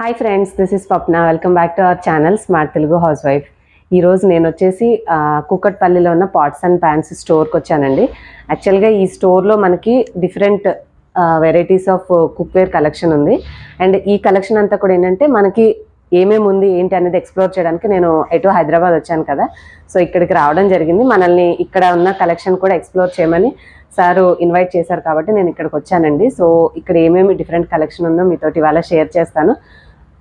Hi friends, this is Swapna. Welcome back to our channel smart Telugu house wife. ఈరోజు నేను వచ్చేసి కూకట్పల్లిలో ఉన్న పాట్స్ అండ్ ప్యాన్స్ స్టోర్కి వచ్చానండి. యాక్చువల్గా ఈ స్టోర్లో మనకి different varieties of cookware collection ఉంది. అండ్ ఈ కలెక్షన్ అంతా కూడా ఏంటంటే మనకి ఏమేమి ఉంది ఏంటి అనేది ఎక్స్ప్లోర్ చేయడానికి నేను ఎటు హైదరాబాద్ వచ్చాను కదా, సో ఇక్కడికి రావడం జరిగింది. మనల్ని ఇక్కడ ఉన్న కలెక్షన్ కూడా ఎక్స్ప్లోర్ చేయమని సారు ఇన్వైట్ చేశారు కాబట్టి నేను ఇక్కడికి వచ్చానండి. సో ఇక్కడ ఏమేమి డిఫరెంట్ కలెక్షన్ ఉందో మీతోటి ఇవాళ షేర్ చేస్తాను.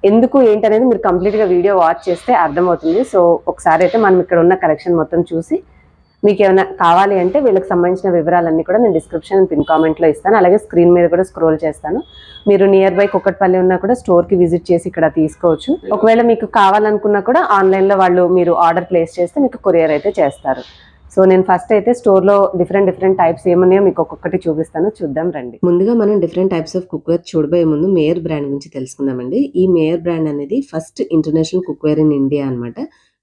ఎందుకు ఏంటి అనేది మీరు కంప్లీట్గా వీడియో వాచ్ చేస్తే అర్థమవుతుంది. సో ఒకసారి అయితే మనం ఇక్కడ ఉన్న కలెక్షన్ మొత్తం చూసి మీకు ఏమైనా కావాలి అంటే వీళ్ళకి సంబంధించిన వివరాలన్నీ కూడా నేను డిస్క్రిప్షన్ పిన్ కామెంట్లో ఇస్తాను. అలాగే స్క్రీన్ మీద కూడా స్క్రోల్ చేస్తాను. మీరు నియర్ బై కుకట్పల్లి ఉన్నా కూడా స్టోర్కి విజిట్ చేసి ఇక్కడ తీసుకోవచ్చు. ఒకవేళ మీకు కావాలనుకున్నా కూడా ఆన్లైన్లో వాళ్ళు మీరు ఆర్డర్ ప్లేస్ చేస్తే మీకు కొరియర్ అయితే చేస్తారు. సో నేను ఫస్ట్ అయితే స్టోర్లో డిఫరెంట్ టైప్స్ ఏమున్నాయో మీకు ఒక్కొక్కటి చూపిస్తాను, చూద్దాం రండి. ముందుగా మనం డిఫరెంట్ టైప్స్ ఆఫ్ కుక్వేర్ చూడబోయే ముందు మేయర్ బ్రాండ్ గురించి తెలుసుకుందామండి. ఈ మేయర్ బ్రాండ్ అనేది first international cookware in India అనమాట.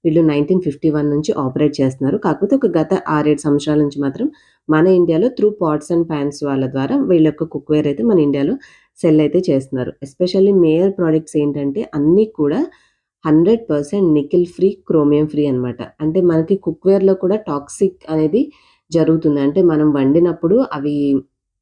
వీళ్ళు 1951 నుంచి ఆపరేట్ చేస్తున్నారు. కాకపోతే ఒక గత 6-7 సంవత్సరాల నుంచి మాత్రం మన ఇండియాలో త్రూ పాట్స్ అండ్ ప్యాన్స్ వాళ్ళ ద్వారా వీళ్ళ యొక్క కుక్వేర్ అయితే మన ఇండియాలో సెల్ అయితే చేస్తున్నారు. ఎస్పెషల్లీ మేయర్ ప్రోడక్ట్స్ ఏంటంటే అన్నీ కూడా 100% నికిల్ ఫ్రీ, క్రోమియం ఫ్రీ అనమాట. అంటే మనకి కుక్వేర్లో కూడా టాక్సిక్ అనేది జరుగుతుంది. అంటే మనం వండినప్పుడు అవి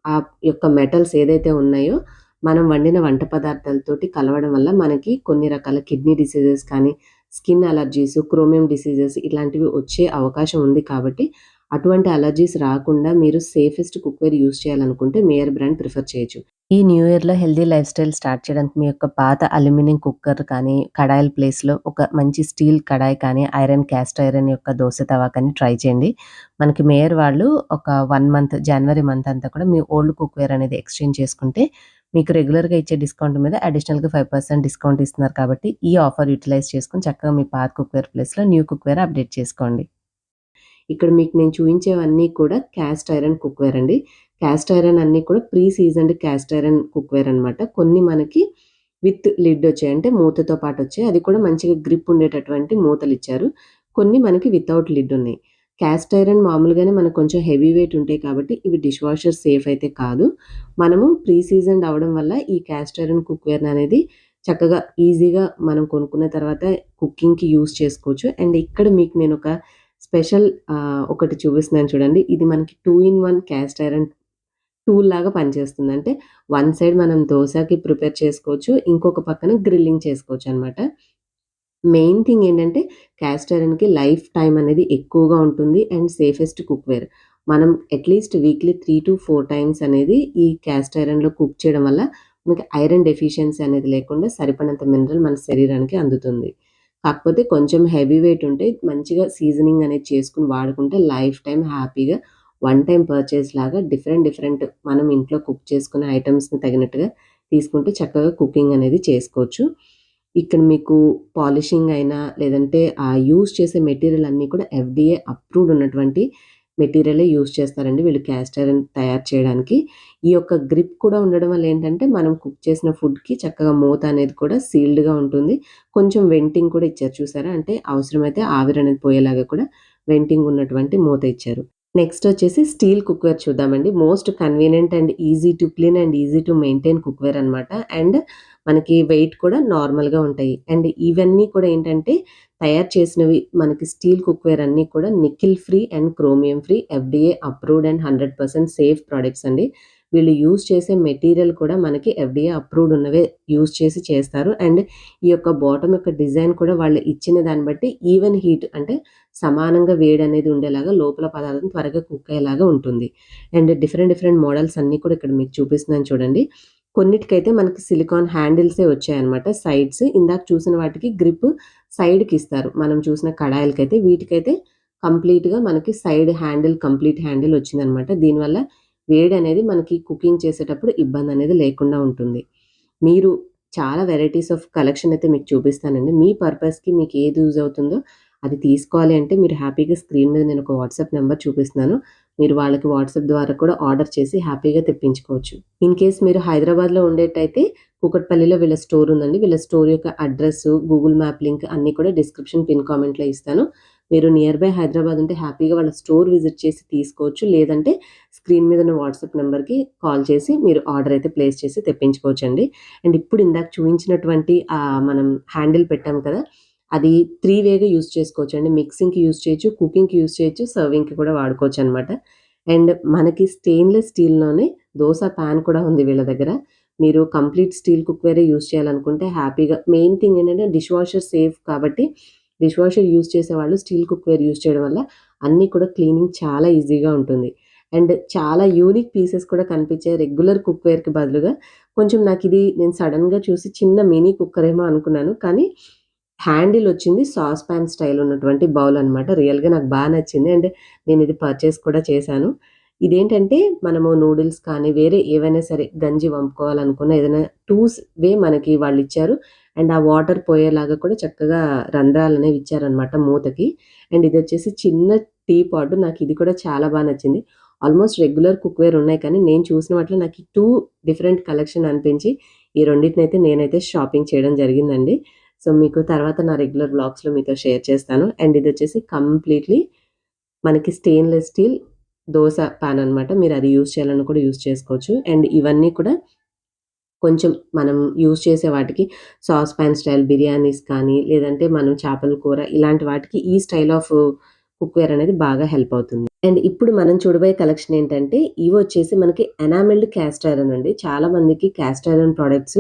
ఆ యొక్క మెటల్స్ ఏదైతే ఉన్నాయో మనం వండిన వంట పదార్థాలతోటి కలవడం వల్ల మనకి కొన్ని రకాల కిడ్నీ డిసీజెస్ కానీ, స్కిన్ అలర్జీస్, క్రోమియం డిసీజెస్ ఇలాంటివి వచ్చే అవకాశం ఉంది. కాబట్టి అటువంటి అలర్జీస్ రాకుండా మీరు సేఫెస్ట్ కుక్వేర్ యూస్ చేయాలనుకుంటే మేయర్ బ్రాండ్ ప్రిఫర్ చేయొచ్చు. ఈ న్యూ ఇయర్‌లో హెల్తీ లైఫ్ స్టైల్ స్టార్ట్ చేయడానికి మీ యొక్క పాత అల్యూమినియం కుక్కర్ కానీ, కడాయిల ప్లేస్‌లో ఒక మంచి స్టీల్ కడాయి కానీ, క్యాస్ట్ ఐరన్ యొక్క దోస తవా కానీ ట్రై చేయండి. మనకి మేయర్ వాళ్ళు ఒక 1 మంత్, జనవరి మంత్ అంతా కూడా మీ ఓల్డ్ కుక్వేర్ అనేది ఎక్స్చేంజ్ చేసుకుంటే మీకు రెగ్యులర్‌గా ఇచ్చే డిస్కౌంట్ మీద అడిషనల్‌గా 5% డిస్కౌంట్ ఇస్తున్నారు. కాబట్టి ఈ ఆఫర్ యూటిలైజ్ చేసుకొని చక్కగా మీ పాత కుక్వేర్ ప్లేస్‌లో న్యూ కుక్వేర్ అప్డేట్ చేసుకోండి. ఇక్కడ మీకు నేను చూపించేవన్నీ కూడా క్యాస్ట్ ఐరన్ కుక్వేర్ అండి. క్యాస్ట్ ఐరన్ అన్నీ కూడా pre seasoned cast iron cookware అనమాట. కొన్ని మనకి విత్ లిడ్ వచ్చాయి, అంటే మూతతో పాటు వచ్చాయి. అది కూడా మంచిగా గ్రిప్ ఉండేటటువంటి మూతలు ఇచ్చారు. కొన్ని మనకి వితౌట్ లిడ్ ఉన్నాయి. క్యాస్ట్ ఐరన్ మామూలుగానే మనకు కొంచెం హెవీ వెయిట్ ఉంటాయి కాబట్టి ఇవి డిష్ వాషర్ సేఫ్ అయితే కాదు. మనము ప్రీ సీజన్డ్ అవ్వడం వల్ల ఈ క్యాస్ట్ ఐరన్ కుక్వేర్ అనేది చక్కగా ఈజీగా మనం కొనుక్కున్న తర్వాత కుకింగ్‌కి యూజ్ చేసుకోవచ్చు. అండ్ ఇక్కడ మీకు నేను ఒక స్పెషల్ ఒకటి చూపిస్తున్నాను చూడండి. ఇది మనకి 2 in 1 క్యాస్ట్ ఐరన్ టూల్ లాగా పనిచేస్తుంది. అంటే వన్ సైడ్ మనం దోసకి ప్రిపేర్ చేసుకోవచ్చు, ఇంకొక పక్కన గ్రిల్లింగ్ చేసుకోవచ్చు అనమాట. మెయిన్ థింగ్ ఏంటంటే క్యాస్ట్ ఐరన్‌కి లైఫ్ టైమ్ అనేది ఎక్కువగా ఉంటుంది అండ్ సేఫెస్ట్ కుక్వేర్. మనం అట్లీస్ట్ వీక్లీ 3-4 టైమ్స్ అనేది ఈ క్యాస్ట్ ఐరన్‌లో కుక్ చేయడం వల్ల మనకి ఐరన్ డెఫిషియన్సీ అనేది లేకుండా సరిపడినంత మినరల్ మన శరీరానికి అందుతుంది. కాకపోతే కొంచెం హెవీ వెయిట్ ఉంటే మంచిగా సీజనింగ్ అనేది చేసుకొని వాడుకుంటే లైఫ్ టైమ్ హ్యాపీగా వన్ టైమ్ పర్చేస్ లాగా డిఫరెంట్ మనం ఇంట్లో కుక్ చేసుకునే ఐటమ్స్‌ని తగినట్టుగా తీసుకుంటే చక్కగా కుకింగ్ అనేది చేసుకోవచ్చు. ఇక్కడ మీకు పాలిషింగ్ అయినా లేదంటే యూజ్ చేసే మెటీరియల్ అన్నీ కూడా FDA అప్రూవ్డ్ ఉన్నటువంటి మెటీరియలే యూజ్ చేస్తారండి వీళ్ళు క్యాస్ట్ ఐరన్ తయారు చేయడానికి. ఈ యొక్క గ్రిప్ కూడా ఉండడం వల్ల ఏంటంటే మనం కుక్ చేసిన ఫుడ్‌కి చక్కగా మూత అనేది కూడా సీల్డ్‌గా ఉంటుంది. కొంచెం వెంటింగ్ కూడా ఇచ్చారు చూసారా? అంటే అవసరమైతే ఆవిరి అనేది పోయేలాగా కూడా వెంటింగ్ ఉన్నటువంటి మూత ఇచ్చారు. నెక్స్ట్ వచ్చేసి స్టీల్ కుక్వేర్ చూద్దామండి. Most convenient and easy to clean and easy to maintain cookware అనమాట. అండ్ మనకి వెయిట్ కూడా నార్మల్‌గా ఉంటాయి. అండ్ ఇవన్నీ కూడా ఏంటంటే తయారు చేసినవి మనకి స్టీల్ కుక్వేర్ అన్నీ కూడా nickel free and chromium free, FDA approved and 100% safe products అండి. వీళ్ళు యూజ్ చేసే మెటీరియల్ కూడా మనకి FDA అప్రూవ్డ్ ఉన్నవే యూజ్ చేసి చేస్తారు. అండ్ ఈ యొక్క బాటమ్ యొక్క డిజైన్ కూడా వాళ్ళు ఇచ్చిన దాన్ని బట్టి ఈవెన్ హీట్, అంటే సమానంగా వేడి అనేది ఉండేలాగా లోపల పదార్థం త్వరగా కుక్ అయ్యేలాగా ఉంటుంది. అండ్ డిఫరెంట్ మోడల్స్ అన్నీ కూడా ఇక్కడ మీకు చూపిస్తున్నాను చూడండి. కొన్నిటికైతే మనకి సిలికాన్ హ్యాండిల్సే వచ్చాయన్నమాట సైడ్స్. ఇందాక చూసిన వాటికి గ్రిప్ సైడ్‌కి ఇస్తారు. మనం చూసిన కడాయిలకైతే, వీటికైతే కంప్లీట్‌గా మనకి సైడ్ హ్యాండిల్, కంప్లీట్ హ్యాండిల్ వచ్చిందనమాట. దీనివల్ల వేడి అనేది మనకి కుకింగ్ చేసేటప్పుడు ఇబ్బంది అనేది లేకుండా ఉంటుంది. మీరు చాలా వెరైటీస్ ఆఫ్ కలెక్షన్ అయితే మీకు చూపిస్తానండి. మీ పర్పస్‌కి మీకు ఏది యూజ్ అవుతుందో అది తీసుకోవాలి అంటే మీరు హ్యాపీగా స్క్రీన్ మీద నేను ఒక వాట్సాప్ నెంబర్ చూపిస్తున్నాను. మీరు వాళ్ళకి వాట్సాప్ ద్వారా కూడా ఆర్డర్ చేసి హ్యాపీగా తెప్పించుకోవచ్చు. ఇన్ కేస్ మీరు హైదరాబాద్‌లో ఉండేట్టయితే కూకట్పల్లిలో వీళ్ళ స్టోర్ ఉందండి. వీళ్ళ స్టోర్ యొక్క అడ్రెస్, గూగుల్ మ్యాప్ లింక్ అన్నీ కూడా డిస్క్రిప్షన్ పిన్ కామెంట్‌లో ఇస్తాను. మీరు నియర్ బై హైదరాబాద్ ఉంటే హ్యాపీగా వాళ్ళ స్టోర్ విజిట్ చేసి తీసుకోవచ్చు. లేదంటే స్క్రీన్ మీద ఉన్న వాట్సాప్ నెంబర్‌కి కాల్ చేసి మీరు ఆర్డర్ అయితే ప్లేస్ చేసి తెప్పించుకోవచ్చండి. అండ్ ఇప్పుడు ఇందాక చూయించినటువంటి మనం హ్యాండిల్ పెట్టాం కదా! అది 3 వేగా యూజ్ చేసుకోవచ్చండి. మిక్సింగ్‌కి యూజ్ చేయొచ్చు, కుకింగ్‌కి యూజ్ చేయొచ్చు, సర్వింగ్‌కి కూడా వాడుకోవచ్చనమాట. అండ్ మనకి స్టెయిన్‌లెస్ స్టీల్‌లోనే దోస పాన్ కూడా ఉంది వీళ్ళ దగ్గర. మీరు కంప్లీట్ స్టీల్ కుక్‌వేరే యూజ్ చేయాలనుకుంటే హ్యాపీగా మెయిన్ థింగ్ ఏంటంటే డిష్ వాషర్ సేఫ్ కాబట్టి డిష్ వాషర్ యూజ్ చేసేవాళ్ళు స్టీల్ కుక్‌వేర్ యూజ్ చేయడం వల్ల అన్నీ కూడా క్లీనింగ్ చాలా ఈజీగా ఉంటుంది. అండ్ చాలా యూనిక్ పీసెస్ కూడా కనిపించాయి. రెగ్యులర్ కుక్‌వేర్‌కి బదులుగా కొంచెం నాకిది నేను సడెన్‌గా చూసి చిన్న మినీ కుక్కరేమో అనుకున్నాను. కానీ హ్యాండిల్ వచ్చింది సాస్ పాన్ స్టైల్ ఉన్నటువంటి బౌల్ అనమాట. రియల్‌గా నాకు నచ్చింది. అండ్ నేనిది పర్చేస్ కూడా చేశాను. ఇదేంటంటే మనము నూడిల్స్ కానీ, వేరే ఏవైనా సరే గంజి వంపుకోవాలనుకున్న ఏదైనా మనకి వాళ్ళిచ్చారు. అండ్ ఆ వాటర్ పోయేలాగా కూడా చక్కగా రంధ్రాలనేవి ఇచ్చారనమాట మూతకి. అండ్ ఇదొచ్చేసి చిన్న టీ పాట్. నాకిది కూడా చాలా నచ్చింది. ఆల్మోస్ట్ రెగ్యులర్ కుక్‌వేర్ ఉన్నాయి కానీ, నేను చూసిన వాటిలో నాకు 2 డిఫరెంట్ కలెక్షన్ అనిపించి, ఈ రెండిటినైతే నేనైతే షాపింగ్ చేయడం జరిగిందండి. సో, మీకు తర్వాత నా రెగ్యులర్ వ్లాగ్స్‌లో మీతో షేర్ చేస్తాను. అండ్ ఇదొచ్చేసి కంప్లీట్‌లీ మనకి స్టెయిన్‌లెస్ స్టీల్ దోస పాన్ అనమాట. మీరది యూజ్ చేయాలన్నా కూడా యూజ్ చేసుకోవచ్చు. అండ్ ఇవన్నీ కూడా కొంచెం మనం యూజ్ చేసే వాటికి సాస్ పాన్ స్టైల్ బిర్యానీస్ కానీ, లేదంటే మనం చేపల కూర ఇలాంటి వాటికి ఈ స్టైల్ ఆఫ్ కుక్‌వేర్ అనేది బాగా హెల్ప్ అవుతుంది. అండ్ ఇప్పుడు మనం చూడబోయే కలెక్షన్ ఏంటంటే, ఇవొచ్చేసి మనకి ఎనామెల్డ్ క్యాస్ట్ ఐరన్ అండి. చాలా మందికి క్యాస్ట్ ఐరన్ ప్రొడక్ట్స్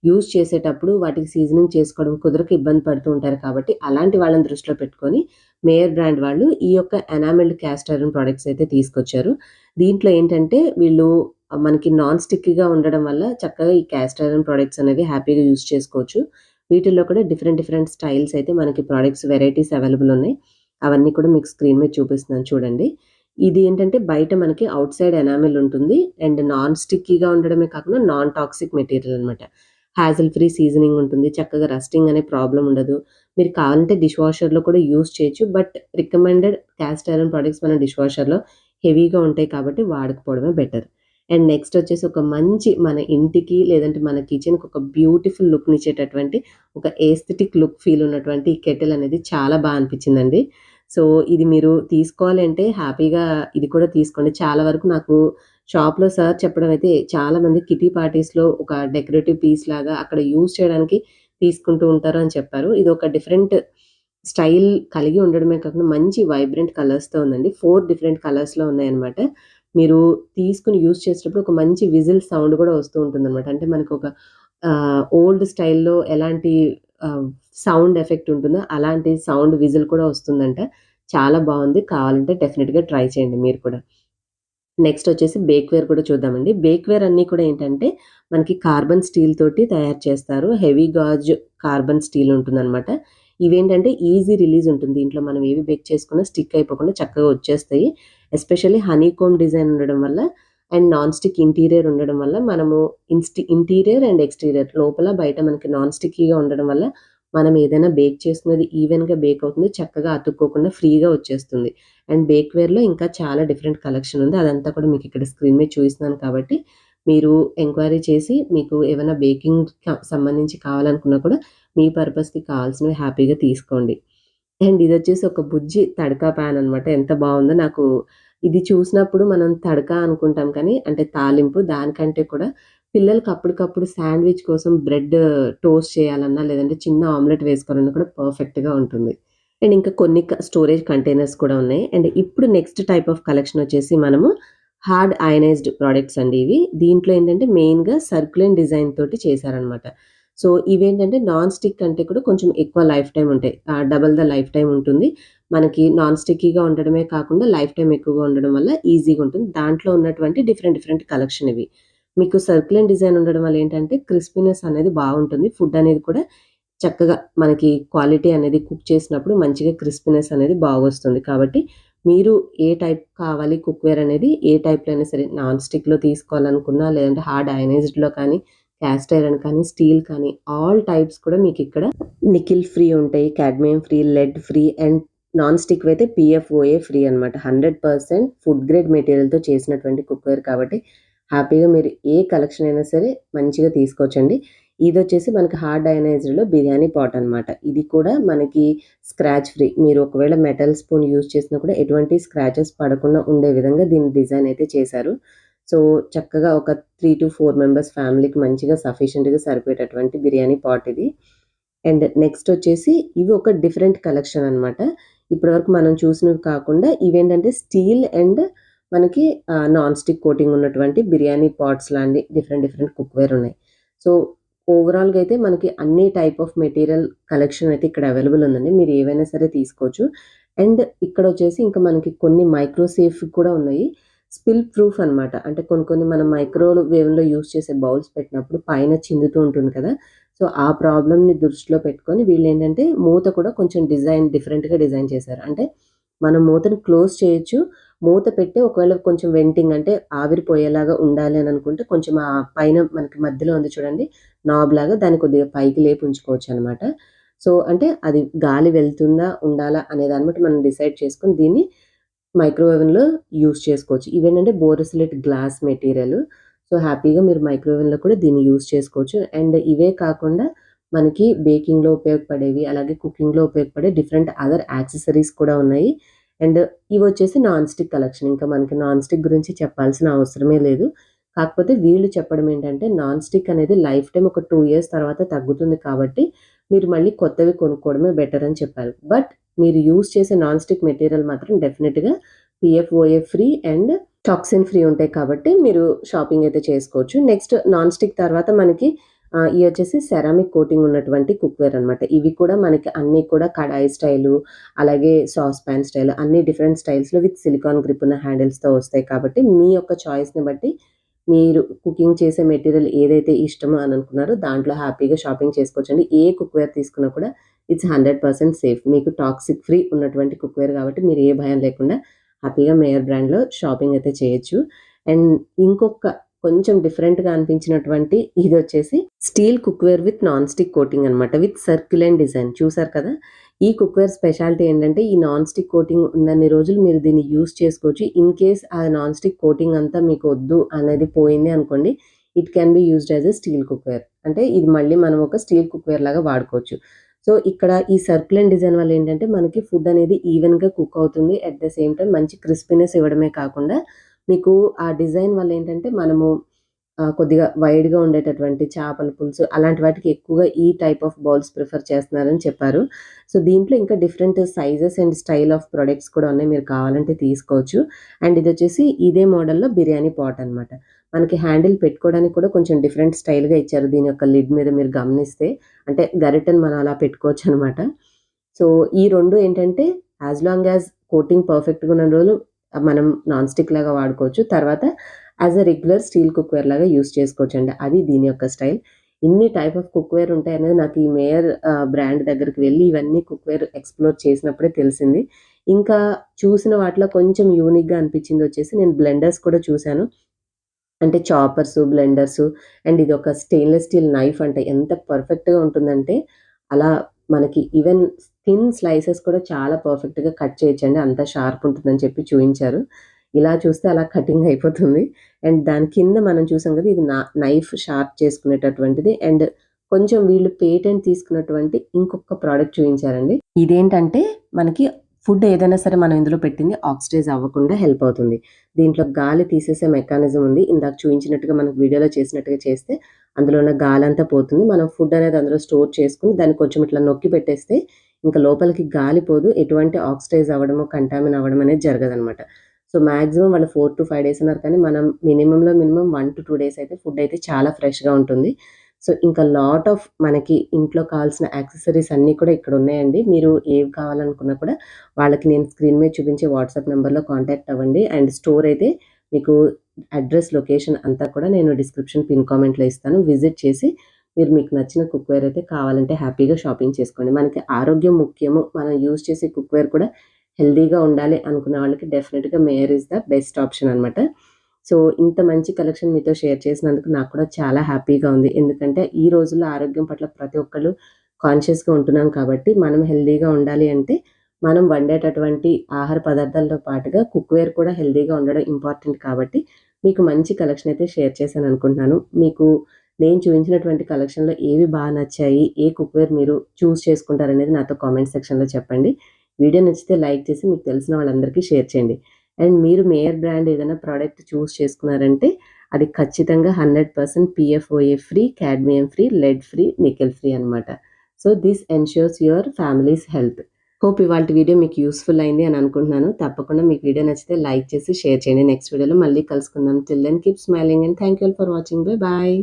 యూజ్ చేసేటప్పుడు వాటికి సీజనింగ్ చేసుకోవడం కుదరక ఇబ్బంది పడుతూ ఉంటారు కాబట్టి, అలాంటి వాళ్ళని దృష్టిలో పెట్టుకొని మేయర్ బ్రాండ్ వాళ్ళు ఈ యొక్క ఎనామెల్డ్ క్యాస్ట్ ఐరన్ ప్రొడక్ట్స్ అయితే తీసుకొచ్చారు. దీంట్లో ఏంటంటే వీళ్ళు మనకి నాన్ స్టిక్కీగా ఉండడం వల్ల చక్కగా ఈ క్యాస్ట్ ఐరన్ ప్రొడక్ట్స్ అనేవి హ్యాపీగా యూజ్ చేసుకోవచ్చు. వీటిల్లో కూడా డిఫరెంట్ స్టైల్స్ అయితే మనకి ప్రొడక్ట్స్ వెరైటీస్ అవైలబుల్ ఉన్నాయి. అవన్నీ కూడా మీకు స్క్రీన్ మీద చూపిస్తున్నాను చూడండి. ఇది ఏంటంటే బయట మనకి ఔట్ సైడ్ ఎనామెల్ ఉంటుంది. అండ్ నాన్ స్టిక్కీగా ఉండడమే కాకుండా నాన్ టాక్సిక్ మెటీరియల్ అనమాట. హాజల్ ఫ్రీ సీజనింగ్ ఉంటుంది. చక్కగా రస్టింగ్ అనే ప్రాబ్లమ్ ఉండదు. మీరు కావాలంటే డిష్ వాషర్‌లో కూడా యూజ్ చేయొచ్చు. But recommended cast iron products మన డిష్ వాషర్‌లో హెవీగా ఉంటాయి కాబట్టి వాడకపోవడమే బెటర్. అండ్ నెక్స్ట్ వచ్చేసి ఒక మంచి మన ఇంటికి లేదంటే మన కిచెన్‌కి ఒక బ్యూటిఫుల్ లుక్‌నిచ్చేటటువంటి ఒక ఎస్థెటిక్ లుక్ ఫీల్ ఉన్నటువంటి ఈ కెటిల్ అనేది చాలా అనిపించిందండి. సో, ఇది మీరు తీసుకోవాలి అంటే హ్యాపీగా ఇది కూడా తీసుకోండి. చాలా వరకు నాకు షాప్‌లో సార్ చెప్పడం అయితే చాలామంది కిటీ పార్టీస్‌లో ఒక డెకరేటివ్ పీస్ లాగా అక్కడ యూజ్ చేయడానికి తీసుకుంటూ ఉంటారు అని చెప్పారు. ఇదొక డిఫరెంట్ స్టైల్ కలిగి ఉండడమే కాకుండా మంచి వైబ్రెంట్ కలర్స్‌తో ఉందండి. 4 డిఫరెంట్ కలర్స్‌లో ఉన్నాయన్నమాట. మీరు తీసుకొని యూజ్ చేసేటప్పుడు ఒక మంచి విజిల్ సౌండ్ కూడా వస్తూ ఉంటుందన్నమాట. అంటే మనకొక ఓల్డ్ స్టైల్‌లో ఎలాంటి ఆహ్, సౌండ్ ఎఫెక్ట్ ఉంటుందో అలాంటి సౌండ్ విజిల్ కూడా వస్తుందంట. చాలా బావుంది. కావాలంటే డెఫినిట్‌గా ట్రై చేయండి మీరు కూడా. నెక్స్ట్ వచ్చేసి బేక్‌వేర్ కూడా చూద్దామండి. బేక్‌వేర్ అన్నీ కూడా ఏంటంటే, మనకి కార్బన్ స్టీల్ తోటి తయారు చేస్తారు. హెవీ గాజ్ కార్బన్ స్టీల్ ఉంటుందనమాట. ఇవేంటంటే ఈజీ రిలీజ్ ఉంటుంది. దీంట్లో మనం ఏవి బేక్ చేసుకున్నా స్టిక్ అయిపోకుండా చక్కగా వచ్చేస్తాయి. ఎస్పెషల్లీ హనీకోంబ్ డిజైన్ ఉండడం వల్ల అండ్ నాన్ స్టిక్ ఇంటీరియర్ ఉండడం వల్ల మనము ఇంటీరియర్ అండ్ ఎక్స్‌టీరియర్ లోపల బయట మనకి నాన్ స్టిక్కీగా ఉండడం వల్ల మనం ఏదైనా బేక్ చేసుకున్నది ఈవెన్‌గా బేక్ అవుతుంది. చక్కగా అతుక్కోకుండా ఫ్రీగా వచ్చేస్తుంది. అండ్ బేక్‌వేర్‌లో ఇంకా చాలా డిఫరెంట్ కలెక్షన్ ఉంది. అదంతా కూడా మీకిక్కడ స్క్రీన్ మీద చూపిస్తున్నాను కాబట్టి, మీరు ఎంక్వైరీ చేసి మీకు ఏమైనా బేకింగ్‌కి సంబంధించి కావాలనుకున్నా కూడా మీ పర్పస్‌కి కావాల్సినవి హ్యాపీగా తీసుకోండి. అండ్ ఇదొచ్చేసి ఒక బుజ్జి తడకా పాన్ అనమాట. ఎంత బావుందో నాకు ఇది చూసినప్పుడు మనం తడకా అనుకుంటాం కానీ, అంటే తాలింపు దానికంటే కూడా పిల్లలకి అప్పటికప్పుడు శాండ్‌విచ్ కోసం బ్రెడ్ టోస్ట్ చేయాలన్నా, లేదంటే చిన్న ఆమ్లెట్ వేసుకోవాలన్నా కూడా పర్ఫెక్ట్‌గా ఉంటుంది. అండ్ ఇంకా కొన్ని స్టోరేజ్ కంటైనర్స్ కూడా ఉన్నాయి. అండ్ ఇప్పుడు నెక్స్ట్ టైప్ ఆఫ్ కలెక్షన్ వచ్చేసి మనము హార్డ్ అయనైజ్డ్ ప్రొడక్ట్స్ అండి ఇవి. దీంట్లో ఏంటంటే మెయిన్‌గా సర్కులెన్ డిజైన్ తోటి చేశారనమాట. సో, ఇవేంటంటే నాన్ స్టిక్ కంటే కూడా కొంచెం ఎక్కువ లైఫ్ టైమ్ ఉంటాయి. డబుల్ ద లైఫ్ టైమ్ ఉంటుంది. మనకి నాన్ స్టిక్కీగా ఉండడమే కాకుండా లైఫ్ టైమ్ ఎక్కువగా ఉండడం వల్ల ఈజీగా ఉంటుంది. దాంట్లో ఉన్నటువంటి డిఫరెంట్ కలెక్షన్ ఇవి. మీకు సర్కులెన్ డిజైన్ ఉండడం వల్ల ఏంటంటే క్రిస్పీనెస్ అనేది బావుంటుంది. ఫుడ్ అనేది కూడా చక్కగా మనకి క్వాలిటీ అనేది కుక్ చేసినప్పుడు మంచిగా క్రిస్పీనెస్ అనేది బాగొస్తుంది. కాబట్టి మీరు ఏ టైప్ కావాలి కుక్‌వేర్ అనేది ఏ టైప్‌లో అయినా సరే నాన్ స్టిక్‌లో తీసుకోవాలనుకున్నా, లేదంటే హార్డ్ అయనైజ్డ్‌లో కానీ, క్యాస్ట్ ఐరన్ కానీ, స్టీల్ కానీ ఆల్ టైప్స్ కూడా మీకిక్కడ నికెల్ ఫ్రీ ఉంటాయి. Cadmium free, lead free and non స్టిక్‌వయితే పీఎఫ్ఓఏ ఫ్రీ అనమాట. 100% ఫుడ్ గ్రేడ్ మెటీరియల్‌తో చేసినటువంటి కుక్‌వేర్ కాబట్టి హ్యాపీగా మీరు ఏ కలెక్షన్ అయినా సరే మంచిగా తీసుకోవచ్చండి. ఇది వచ్చేసి మనకి హార్డ్ అయనైజ్డ్లో బిర్యానీ పాట్ అనమాట. ఇది కూడా మనకి స్క్రాచ్ ఫ్రీ. మీరు ఒకవేళ మెటల్ స్పూన్ యూజ్ చేసినా కూడా ఎటువంటి స్క్రాచెస్ పడకుండా ఉండే విధంగా దీని డిజైన్ అయితే చేశారు. సో చక్కగా ఒక 3 to 4 మెంబర్స్ ఫ్యామిలీకి మంచిగా సఫిషియెంట్గా సరిపోయేటటువంటి బిర్యానీ పాట్ ఇది. అండ్ నెక్స్ట్ వచ్చేసి ఇవి ఒక డిఫరెంట్ కలెక్షన్ అనమాట. ఇప్పటివరకు మనం చూసినవి కాకుండా ఇవేంటంటే స్టీల్ అండ్ మనకి నాన్ స్టిక్ కోటింగ్ ఉన్నటువంటి బిర్యానీ పాట్స్ లాంటి డిఫరెంట్ కుక్వేర్ ఉన్నాయి. సో ఓవరాల్గా అయితే మనకి అన్ని టైప్ ఆఫ్ మెటీరియల్ కలెక్షన్ అయితే ఇక్కడ అవైలబుల్ ఉందండి. మీరు ఏవైనా సరే తీసుకోవచ్చు. అండ్ ఇక్కడ వచ్చేసి ఇంకా మనకి కొన్ని మైక్రోసేఫ్ కూడా ఉన్నాయి. స్పిల్ ప్రూఫ్ అనమాట. అంటే కొన్ని మనం మైక్రోవేవ్లో యూస్ చేసే బౌల్స్ పెట్టినప్పుడు పైన చిందుతూ ఉంటుంది కదా. సో ఆ ప్రాబ్లమ్ని దృష్టిలో పెట్టుకొని వీళ్ళు ఏంటంటే మూత కూడా కొంచెం డిఫరెంట్గా డిజైన్ చేశారు. అంటే మనం మూతను క్లోజ్ చేయొచ్చు. మూత పెట్టి ఒకవేళ కొంచెం వెంటింగ్ అంటే ఆవిరిపోయేలాగా ఉండాలి అని అనుకుంటే కొంచెం ఆ పైన మనకి మధ్యలో ఉంది చూడండి నాబ్ లాగా, దాన్ని కొద్దిగా పైకి లేపి ఉంచుకోవచ్చు అనమాట. సో అంటే అది గాలి వెళ్తుందా ఉండాలా అనే దాన్ని బట్టి మనం డిసైడ్ చేసుకొని దీన్ని మైక్రోవేవ్లో యూస్ చేసుకోవచ్చు. ఇవేంటంటే బోరోసిలికేట్ గ్లాస్ మెటీరియల్. సో హ్యాపీగా మీరు మైక్రోవేవ్లో కూడా దీన్ని యూస్ చేసుకోవచ్చు. అండ్ ఇవే కాకుండా మనకి బేకింగ్లో ఉపయోగపడేవి, అలాగే కుకింగ్లో ఉపయోగపడే డిఫరెంట్ అదర్ యాక్సెసరీస్ కూడా ఉన్నాయి. అండ్ ఇవి వచ్చేసి నాన్ స్టిక్ కలెక్షన్. ఇంకా మనకి నాన్ స్టిక్ గురించి చెప్పాల్సిన అవసరమే లేదు. కాకపోతే వీళ్ళు చెప్పడం ఏంటంటే నాన్ స్టిక్ అనేది లైఫ్ టైం ఒక 2 years తర్వాత తగ్గుతుంది కాబట్టి మీరు మళ్ళీ కొత్తవి కొనుక్కోవడమే బెటర్ అని చెప్పారు. బట్ మీరు యూజ్ చేసే నాన్ స్టిక్ మెటీరియల్ మాత్రం డెఫినెట్గా PFOA free and toxin free ఉంటాయి కాబట్టి మీరు షాపింగ్ అయితే చేసుకోవచ్చు. నెక్స్ట్ నాన్ స్టిక్ తర్వాత మనకి ఇవి వచ్చేసి సెరామిక్ కోటింగ్ ఉన్నటువంటి కుక్వేర్ అనమాట. ఇవి కూడా మనకి అన్నీ కూడా కడాయి స్టైలు, అలాగే సాస్ పాన్ స్టైల్ అన్ని డిఫరెంట్ స్టైల్స్లో విత్ సిలికాన్ గ్రిప్ ఉన్న హ్యాండిల్స్తో వస్తాయి కాబట్టి మీ యొక్క చాయిస్ని బట్టి మీరు కుకింగ్ చేసే మెటీరియల్ ఏదైతే ఇష్టమో అని అనుకున్నారో దాంట్లో హ్యాపీగా షాపింగ్ చేసుకోవచ్చండి. ఏ కుక్వేర్ తీసుకున్నా కూడా ఇట్స్ 100% సేఫ్. మీకు టాక్సిక్ ఫ్రీ ఉన్నటువంటి కుక్వేర్ కాబట్టి మీరు ఏ భయం లేకుండా హ్యాపీగా మేయర్ బ్రాండ్లో షాపింగ్ అయితే చేయొచ్చు. అండ్ ఇంకొక కొంచెం డిఫరెంట్గా అనిపించినటువంటి ఇది వచ్చేసి steel cookware with non stick coating అనమాట, విత్ సర్క్యులెంట్ డిజైన్. చూసారు కదా, ఈ కుక్వేర్ స్పెషాలిటీ ఏంటంటే ఈ నాన్ స్టిక్ కోటింగ్ ఉన్నన్ని రోజులు మీరు దీన్ని యూస్ చేసుకోవచ్చు. ఇన్ కేస్ ఆ నాన్ స్టిక్ కోటింగ్ అంతా మీకు వద్దు అనేది పోయింది అనుకోండి, it can be used as a steel cookware. అంటే ఇది మళ్ళీ మనం ఒక స్టీల్ కుక్వేర్ లాగా వాడుకోవచ్చు. సో ఇక్కడ ఈ సర్క్యులెంట్ డిజైన్ వల్ల ఏంటంటే మనకి ఫుడ్ అనేది ఈవెన్గా కుక్ అవుతుంది. అట్ ద సేమ్ టైం మంచి క్రిస్పీనెస్ ఇవ్వడమే కాకుండా మీకు ఆ డిజైన్ వల్ల ఏంటంటే మనము కొద్దిగా వైడ్గా ఉండేటటువంటి చేపల పులుసు అలాంటి వాటికి ఎక్కువగా ఈ టైప్ ఆఫ్ బౌల్స్ ప్రిఫర్ చేస్తున్నారని చెప్పారు. సో దీంట్లో ఇంకా different sizes and style of products కూడా ఉన్నాయి, మీరు కావాలంటే తీసుకోవచ్చు. అండ్ ఇది వచ్చేసి ఇదే మోడల్లో బిర్యానీ పాట్ అనమాట. మనకి హ్యాండిల్ పెట్టుకోవడానికి కూడా కొంచెం డిఫరెంట్ స్టైల్గా ఇచ్చారు. దీని యొక్క లిడ్ మీద మీరు గమనిస్తే అంటే గరిటెను మనం అలా పెట్టుకోవచ్చు అనమాట. సో ఈ రెండు ఏంటంటే యాజ్ లాంగ్ యాజ్ కోటింగ్ పర్ఫెక్ట్గా ఉన్న రోజులు మనం నాన్ స్టిక్ లాగా వాడుకోవచ్చు. తర్వాత as a regular steel cookware లాగా యూస్ చేసుకోవచ్చు అండి. అది దీని యొక్క స్టైల్. ఇన్ని టైప్ ఆఫ్ కుక్వేర్ ఉంటాయి అనేది నాకు ఈ మేయర్ బ్రాండ్ దగ్గరికి వెళ్ళి ఇవన్నీ కుక్వేర్ ఎక్స్ప్లోర్ చేసినప్పుడే తెలిసింది. ఇంకా చూసిన వాటిలో కొంచెం యూనిక్గా అనిపించింది వచ్చేసి నేను బ్లెండర్స్ కూడా చూశాను. అంటే చాపర్స్, బ్లెండర్స్ అండ్ ఇది ఒక స్టెయిన్లెస్ స్టీల్ నైఫ్ అంటే ఎంత పర్ఫెక్ట్గా ఉంటుందంటే అలా మనకి ఈవెన్ థిన్ స్లైసెస్ కూడా చాలా పర్ఫెక్ట్గా కట్ చేయొచ్చండి, అంత షార్ప్ ఉంటుందని చెప్పి చూపించారు. ఇలా చూస్తే అలా కటింగ్ అయిపోతుంది. అండ్ దాని కింద మనం చూసాం కదా, ఇది నైఫ్ షార్ప్ చేసుకునేటటువంటిది. అండ్ కొంచెం వీళ్ళు పేటెంట్ తీసుకున్నటువంటి ఇంకొక ప్రోడక్ట్ చూపించారండి. ఇదేంటంటే మనకి ఫుడ్ ఏదైనా సరే మనం ఇందులో పెట్టింది ఆక్సిడైజ్ అవ్వకుండా హెల్ప్ అవుతుంది. దీంట్లో గాలి తీసేసే మెకానిజం ఉంది. ఇందాక చూపించినట్టుగా మనకు వీడియోలో చేసినట్టుగా చేస్తే అందులో ఉన్న గాలి అంతా పోతుంది. మనం ఫుడ్ అనేది అందులో స్టోర్ చేసుకుని దాన్ని కొంచెం ఇట్లా నొక్కి పెట్టేస్తే ఇంకా లోపలికి గాలి పోదు, ఎటువంటి ఆక్సిడైజ్ అవ్వడము, కంటామిన్ అవ్వడం అనేది జరగదనమాట. సో మ్యాక్సిమం వాళ్ళు 4 to 5 days అన్నారు, కానీ మనం మినిమం 1 to 2 days అయితే ఫుడ్ అయితే చాలా ఫ్రెష్గా ఉంటుంది. సో ఇంకా లాట్ ఆఫ్ మనకి ఇంట్లో కావాల్సిన యాక్సెసరీస్ అన్నీ కూడా ఇక్కడ ఉన్నాయండి. మీరు ఏవి కావాలనుకున్నా కూడా వాళ్ళకి నేను స్క్రీన్ మీద చూపించే వాట్సాప్ నెంబర్లో కాంటాక్ట్ అవ్వండి. అండ్ స్టోర్ అయితే మీకు అడ్రస్, లొకేషన్ అంతా కూడా నేను డిస్క్రిప్షన్ పిన్ కామెంట్లో ఇస్తాను. విజిట్ చేసి మీరు మీకు నచ్చిన కుక్వేర్ అయితే కావాలంటే హ్యాపీగా షాపింగ్ చేసుకోండి. మనకి ఆరోగ్యం ముఖ్యము, మనం యూజ్ చేసే కుక్వేర్ కూడా హెల్దీగా ఉండాలి అనుకున్న వాళ్ళకి డెఫినెట్గా mayor is the best option అనమాట. సో ఇంత మంచి కలెక్షన్ మీతో షేర్ చేసినందుకు నాకు కూడా చాలా హ్యాపీగా ఉంది. ఎందుకంటే ఈ రోజుల్లో ఆరోగ్యం పట్ల ప్రతి ఒక్కళ్ళు కాన్షియస్గా ఉంటున్నాం కాబట్టి మనం హెల్దీగా ఉండాలి అంటే మనం వండేటటువంటి ఆహార పదార్థాలతో పాటుగా కుక్వేర్ కూడా హెల్దీగా ఉండడం ఇంపార్టెంట్. కాబట్టి మీకు మంచి కలెక్షన్ అయితే షేర్ చేశాను అనుకుంటున్నాను. మీకు నేను చూపించినటువంటి కలెక్షన్లో ఏవి బాగా నచ్చాయి, ఏ కుక్వేర్ మీరు చూస్ చేసుకుంటారనేది నాతో కామెంట్ సెక్షన్లో చెప్పండి. వీడియో నచ్చితే లైక్ చేసి మీకు తెలిసిన వాళ్ళందరికీ షేర్ చేయండి. అండ్ మీరు మేయర్ బ్రాండ్ ఏదైనా ప్రోడక్ట్ చూస్ చేసుకున్నారంటే అది ఖచ్చితంగా 100% PFOA free, cadmium free, lead free, nickel free అనమాట. So this ensures your family's health. Hope ఇవాళ వీడియో మీకు యూస్ఫుల్ అయింది అని అనుకుంటున్నాను. తప్పకుండా మీకు వీడియో నచ్చితే లైక్ చేసి షేర్ చేయండి. నెక్స్ట్ వీడియోలో మళ్ళీ కలుసుకుందాం. Till then keep smiling and thank you all for watching. Bye bye.